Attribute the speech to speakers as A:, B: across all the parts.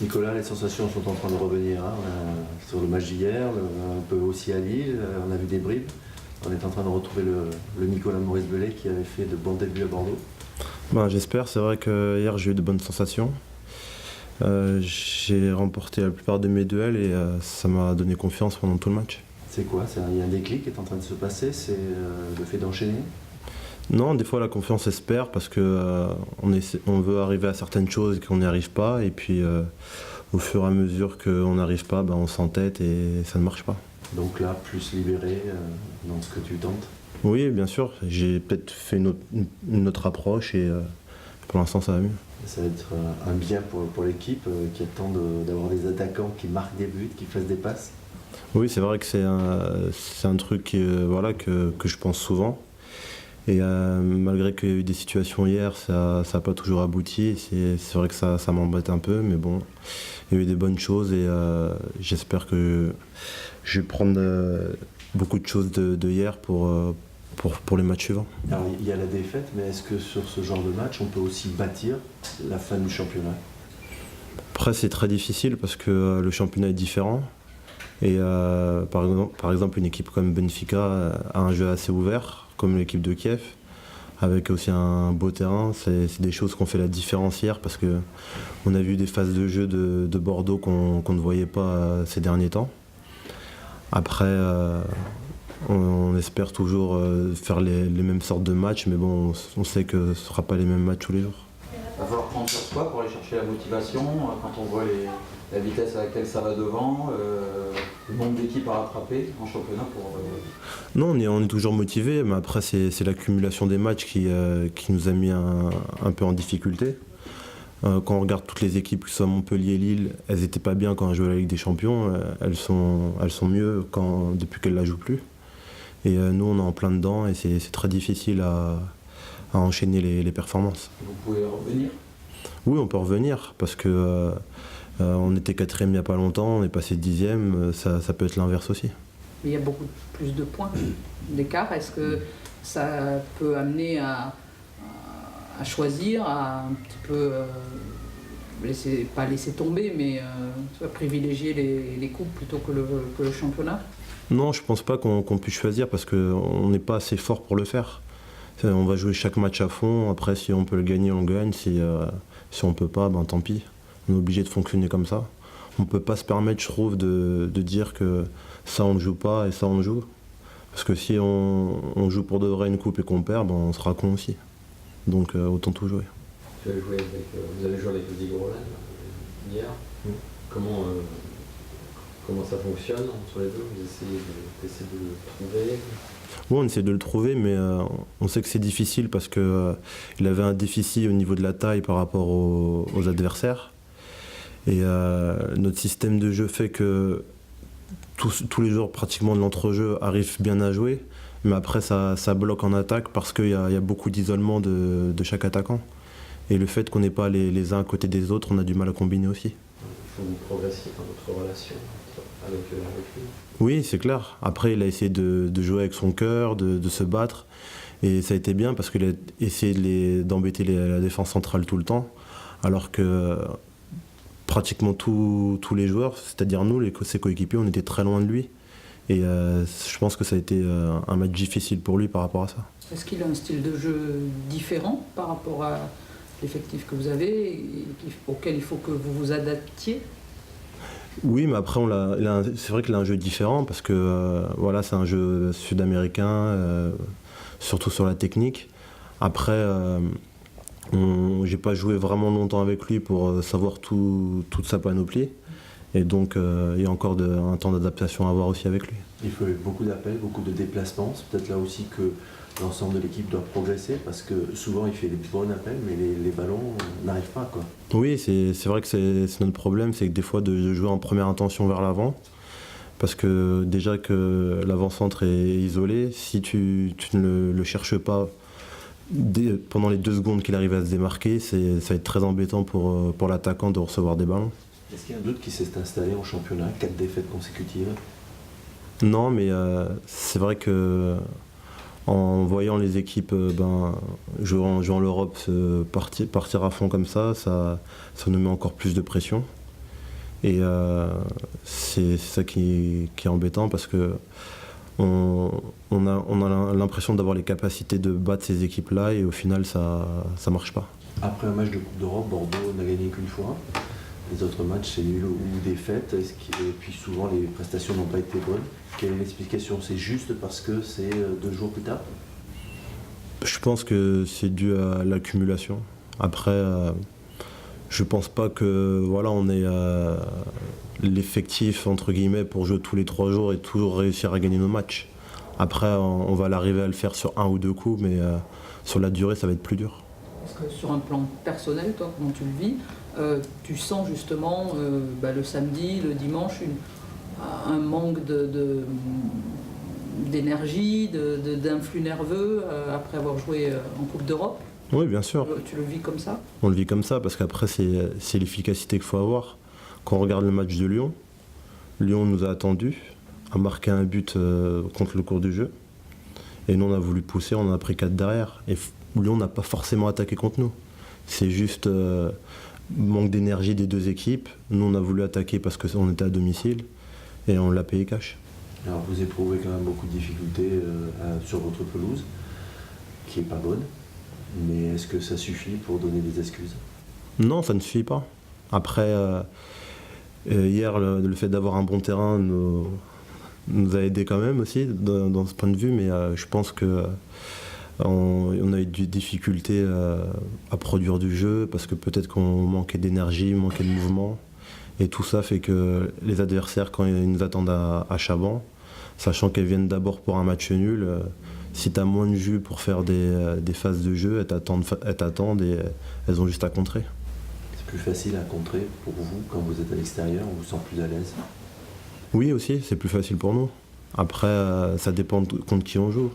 A: Nicolas, les sensations sont en train de revenir hein, sur le match d'hier, un peu aussi à Lille, on a vu des bribes. On est en train de retrouver le Nicolas Maurice-Bellet qui avait fait de bons débuts à Bordeaux.
B: J'espère, c'est vrai que hier j'ai eu de bonnes sensations. J'ai remporté la plupart de mes duels et ça m'a donné confiance pendant tout le match.
A: C'est quoi? Il y a un déclic qui est en train de se passer, c'est le fait d'enchaîner?
B: Non, des fois la confiance espère parce que on veut arriver à certaines choses et qu'on n'y arrive pas. Et puis au fur et à mesure qu'on n'arrive pas, on s'entête et ça ne marche pas.
A: Donc là, plus libéré dans ce que tu tentes?
B: Oui, bien sûr. J'ai peut-être fait une autre approche et pour l'instant ça va mieux.
A: Ça va être un bien pour l'équipe qui attend d'avoir des attaquants qui marquent des buts, qui fassent des passes?
B: Oui, c'est vrai que c'est un truc que je pense souvent. Et malgré qu'il y a eu des situations hier, ça n'a pas toujours abouti. C'est vrai que ça m'embête un peu, mais bon, il y a eu des bonnes choses et j'espère que je vais prendre beaucoup de choses de hier pour les matchs suivants.
A: Alors, il y a la défaite, mais est-ce que sur ce genre de match, on peut aussi bâtir la fin du championnat?
B: Après, c'est très difficile parce que le championnat est différent. Et par exemple, une équipe comme Benfica a un jeu assez ouvert, comme l'équipe de Kiev, avec aussi un beau terrain. C'est des choses qui ont fait la différence hier parce qu'on a vu des phases de jeu de Bordeaux qu'on ne voyait pas ces derniers temps. Après, on espère toujours faire les mêmes sortes de matchs, mais bon, on sait que ce ne sera pas les mêmes matchs tous les jours.
C: Il va falloir prendre sur soi pour aller chercher la motivation quand on voit la vitesse à laquelle ça va devant, le nombre d'équipes à rattraper en championnat pour...
B: Non, on est toujours motivé, mais après c'est l'accumulation des matchs qui nous a mis un peu en difficulté. Quand on regarde toutes les équipes, que ce soit Montpellier, Lille, elles n'étaient pas bien quand elles jouaient à la Ligue des Champions, elles sont mieux depuis qu'elles ne la jouent plus. Et nous on est en plein dedans et c'est très difficile à enchaîner les performances.
C: Vous pouvez revenir?
B: Oui, on peut revenir parce que on était 4e il n'y a pas longtemps, on est passé 10e, ça peut être l'inverse aussi.
D: Il y a beaucoup plus de points d'écart. Est-ce que ça peut amener à choisir, à un petit peu pas laisser tomber, mais privilégier les coupes plutôt que le championnat? Non,
B: je ne pense pas qu'on puisse choisir parce qu'on n'est pas assez fort pour le faire. On va jouer chaque match à fond, après si on peut le gagner, on gagne, si on ne peut pas, tant pis. On est obligé de fonctionner comme ça. On ne peut pas se permettre, je trouve, de dire que ça on ne joue pas et ça on joue. Parce que si on joue pour de vrai une coupe et qu'on perd, on sera con aussi. Donc autant tout jouer.
C: Vous avez joué avec le Digroland hier. Comment ça fonctionne entre les deux? Vous essayez de le trouver?
B: Oui, on essaie de le trouver, mais on sait que c'est difficile parce qu'il avait un déficit au niveau de la taille par rapport aux adversaires. Et notre système de jeu fait que tous les joueurs pratiquement de l'entrejeu arrivent bien à jouer, mais après ça bloque en attaque parce qu'il y a beaucoup d'isolement de chaque attaquant. Et le fait qu'on n'ait pas les uns à côté des autres, on a du mal à combiner aussi.
C: Il faut que vous progressiez dans votre relation avec lui.
B: Oui, c'est clair. Après, il a essayé de jouer avec son cœur, de se battre. Et ça a été bien parce qu'il a essayé d'embêter la défense centrale tout le temps. Alors que pratiquement tous les joueurs, c'est-à-dire nous, ses coéquipiers, on était très loin de lui. Et je pense que ça a été un match difficile pour lui par rapport à ça.
D: Est-ce qu'il a un style de jeu différent par rapport à l'effectif que vous avez et auquel il faut que vous vous adaptiez?
B: Oui, mais après, c'est vrai qu'il a un jeu différent parce que c'est un jeu sud-américain, surtout sur la technique. Après, j'ai pas joué vraiment longtemps avec lui pour savoir toute sa panoplie. Et donc, il y a encore un temps d'adaptation à avoir aussi avec lui.
A: Il faut beaucoup d'appels, beaucoup de déplacements. C'est peut-être là aussi que l'ensemble de l'équipe doit progresser parce que souvent il fait des bons appels, mais les ballons n'arrivent pas, quoi.
B: Oui, c'est vrai que c'est notre problème, c'est que des fois de jouer en première intention vers l'avant. Parce que déjà que l'avant-centre est isolé, si tu ne le cherches pas pendant les 2 secondes qu'il arrive à se démarquer, ça va être très embêtant pour l'attaquant de recevoir des ballons.
A: Est-ce qu'il y a un doute qui s'est installé en championnat, 4 défaites consécutives?
B: Non, mais c'est vrai que en voyant les équipes jouant l'Europe partir à fond comme ça nous met encore plus de pression. Et c'est ça qui est embêtant parce que on a l'impression d'avoir les capacités de battre ces équipes-là et au final ça marche pas.
A: Après un match de Coupe d'Europe, Bordeaux n'a gagné qu'une fois. Les autres matchs, c'est nul ou défaite. Et puis souvent, les prestations n'ont pas été bonnes. Quelle est l'explication? C'est juste parce que c'est 2 jours plus tard?
B: Je pense que c'est dû à l'accumulation. Après, je pense pas que voilà, on ait l'effectif entre guillemets pour jouer tous les 3 jours et toujours réussir à gagner nos matchs. Après, on va l'arriver à le faire sur 1 ou 2 coups, mais sur la durée, ça va être plus dur.
D: Est-ce que sur un plan personnel, toi, comment tu le vis, tu sens justement le samedi, le dimanche, un manque d'énergie, d'influx nerveux après avoir joué en Coupe d'Europe?
B: Oui, bien sûr.
D: Tu le vis comme ça?
B: On le vit comme ça parce qu'après, c'est l'efficacité qu'il faut avoir. Quand on regarde le match de Lyon, Lyon nous a attendus, a marqué un but contre le cours du jeu. Et nous, on a voulu pousser, on en a pris 4 derrière. Et Lyon n'a pas forcément attaqué contre nous. C'est juste manque d'énergie des 2 équipes. Nous, on a voulu attaquer parce qu'on était à domicile et on l'a payé cash.
A: Alors vous éprouvez quand même beaucoup de difficultés sur votre pelouse, qui n'est pas bonne. Mais est-ce que ça suffit pour donner des excuses?
B: Non, ça ne suffit pas. Après, hier, le fait d'avoir un bon terrain nous a aidé quand même aussi dans ce point de vue, mais je pense que on a eu des difficultés à produire du jeu parce que peut-être qu'on manquait d'énergie, manquait de mouvement. Et tout ça fait que les adversaires, quand ils nous attendent à Chaban, sachant qu'elles viennent d'abord pour un match nul, si tu as moins de jus pour faire des phases de jeu, elles t'attendent et elles ont juste à contrer.
A: C'est plus facile à contrer pour vous quand vous êtes à l'extérieur, on vous sent plus à l'aise?
B: Oui aussi, c'est plus facile pour nous. Après, ça dépend contre qui on joue.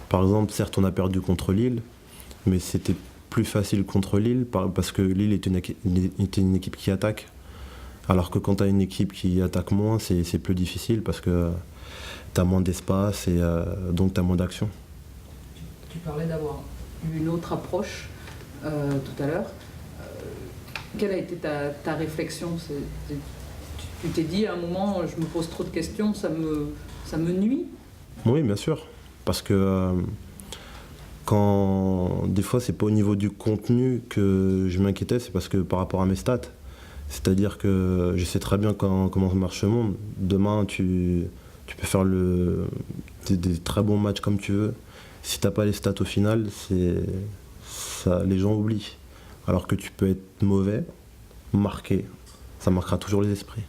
B: Par exemple, certes, on a perdu contre Lille, mais c'était plus facile contre Lille parce que Lille était une équipe qui attaque. Alors que quand tu as une équipe qui attaque moins, c'est plus difficile parce que tu as moins d'espace et donc tu as moins d'action.
D: Tu parlais d'avoir eu une autre approche tout à l'heure. Quelle a été ta réflexion? Tu t'es dit à un moment, je me pose trop de questions, ça me nuit?
B: Oui, bien sûr. Parce que quand des fois, c'est pas au niveau du contenu que je m'inquiétais, c'est parce que par rapport à mes stats. C'est-à-dire que je sais très bien comment marche le monde. Demain, tu peux faire des très bons matchs comme tu veux. Si tu n'as pas les stats au final, les gens oublient. Alors que tu peux être mauvais, marqué, ça marquera toujours les esprits.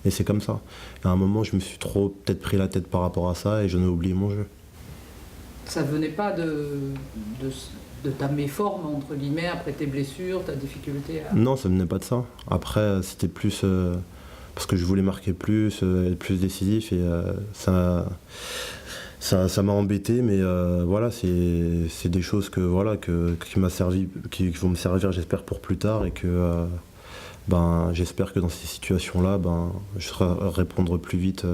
B: Et c'est comme ça. À un moment, je me suis trop peut-être pris la tête par rapport à ça et j'en ai oublié mon jeu.
D: Ça venait pas de ta méforme, entre guillemets, après tes blessures, ta difficulté à...
B: Non, ça venait pas de ça. Après, c'était plus parce que je voulais marquer plus, être plus décisif et ça m'a embêté, mais voilà, c'est des choses qui m'a servi, qui vont me servir, j'espère, pour plus tard et que j'espère que dans ces situations-là, je saurai répondre plus vite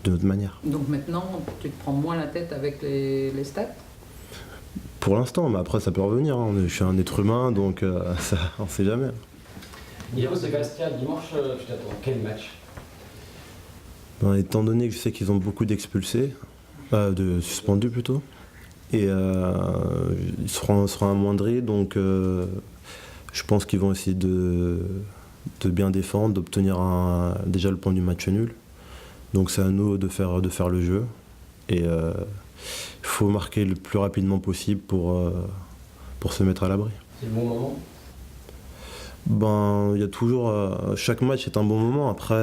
B: de notre manière.
D: Donc maintenant, tu te prends moins la tête avec les stats?
B: Pour l'instant, mais après ça peut revenir. Hein. Je suis un être humain, donc on ne sait jamais.
E: Niveau Sébastien, dimanche, tu t'attends quel match?
B: Étant donné que je sais qu'ils ont beaucoup d'expulsés, de suspendus plutôt, et ils seront amoindris, donc je pense qu'ils vont essayer de bien défendre, d'obtenir déjà le point du match nul. Donc c'est à nous de faire le jeu. Et il faut marquer le plus rapidement possible pour se mettre à l'abri.
E: C'est le bon moment?
B: Il y a toujours... chaque match est un bon moment. Après,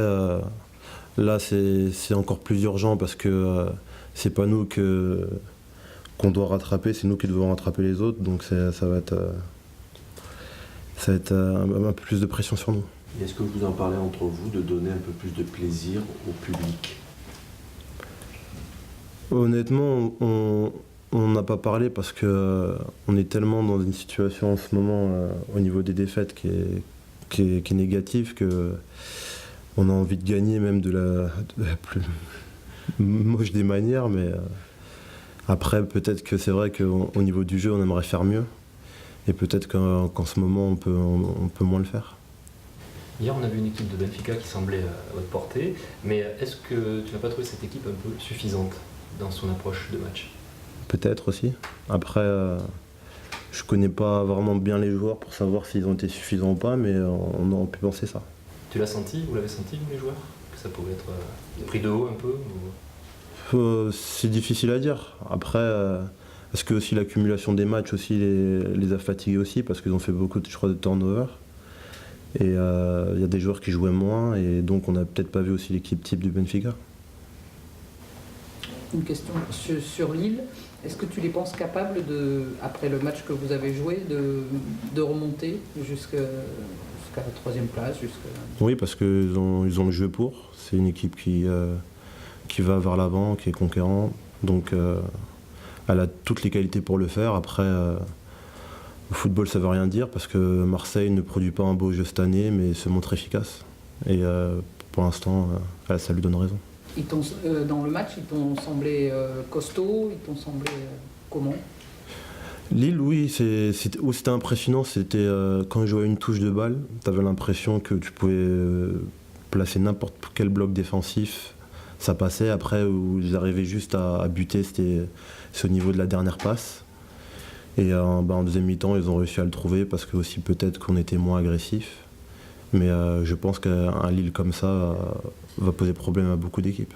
B: là, c'est encore plus urgent parce que c'est pas nous qu'on doit rattraper, c'est nous qui devons rattraper les autres. Donc ça va être un peu plus de pression sur nous.
A: Et est-ce que vous en parlez entre vous de donner un peu plus de plaisir au public? Honnêtement,
B: on n'a pas parlé parce que on est tellement dans une situation en ce moment au niveau des défaites qui est négative que on a envie de gagner même de la plus moche des manières, mais après peut-être que c'est vrai qu'au niveau du jeu on aimerait faire mieux et peut-être qu'en ce moment on peut moins le faire.
F: Hier, on a vu une équipe de Benfica qui semblait à votre portée, mais est-ce que tu n'as pas trouvé cette équipe un peu suffisante dans son approche de match?
B: Peut-être aussi. Après, je connais pas vraiment bien les joueurs pour savoir s'ils ont été suffisants ou pas, mais on aurait pu penser ça.
F: Tu l'as senti, vous l'avez senti, vous, les joueurs? Que ça pouvait être pris de haut un peu
B: C'est difficile à dire. Après, est-ce que aussi l'accumulation des matchs aussi les a fatigués aussi, parce qu'ils ont fait beaucoup, je crois, de turnover. Et il y a des joueurs qui jouaient moins, et donc on n'a peut-être pas vu aussi l'équipe type du Benfica.
D: Une question sur Lille. Est-ce que tu les penses capables, après le match que vous avez joué, de remonter jusqu'à la 3e place
B: Oui, parce qu'ils ont le jeu pour. C'est une équipe qui va vers l'avant, qui est conquérante. Donc elle a toutes les qualités pour le faire. Après, au football, ça ne veut rien dire, parce que Marseille ne produit pas un beau jeu cette année, mais se montre efficace. Et pour l'instant, ça lui donne raison.
D: Dans le match, ils t'ont semblé costauds, ils t'ont semblé comment?
B: Lille, oui, où c'était impressionnant, c'était quand ils jouaient une touche de balle, tu avais l'impression que tu pouvais placer n'importe quel bloc défensif, ça passait. Après, où ils arrivaient juste à buter, c'est au niveau de la dernière passe. Et en deuxième mi-temps, ils ont réussi à le trouver, parce que aussi peut-être qu'on était moins agressif. Mais je pense qu'un Lille comme ça va poser problème à beaucoup d'équipes.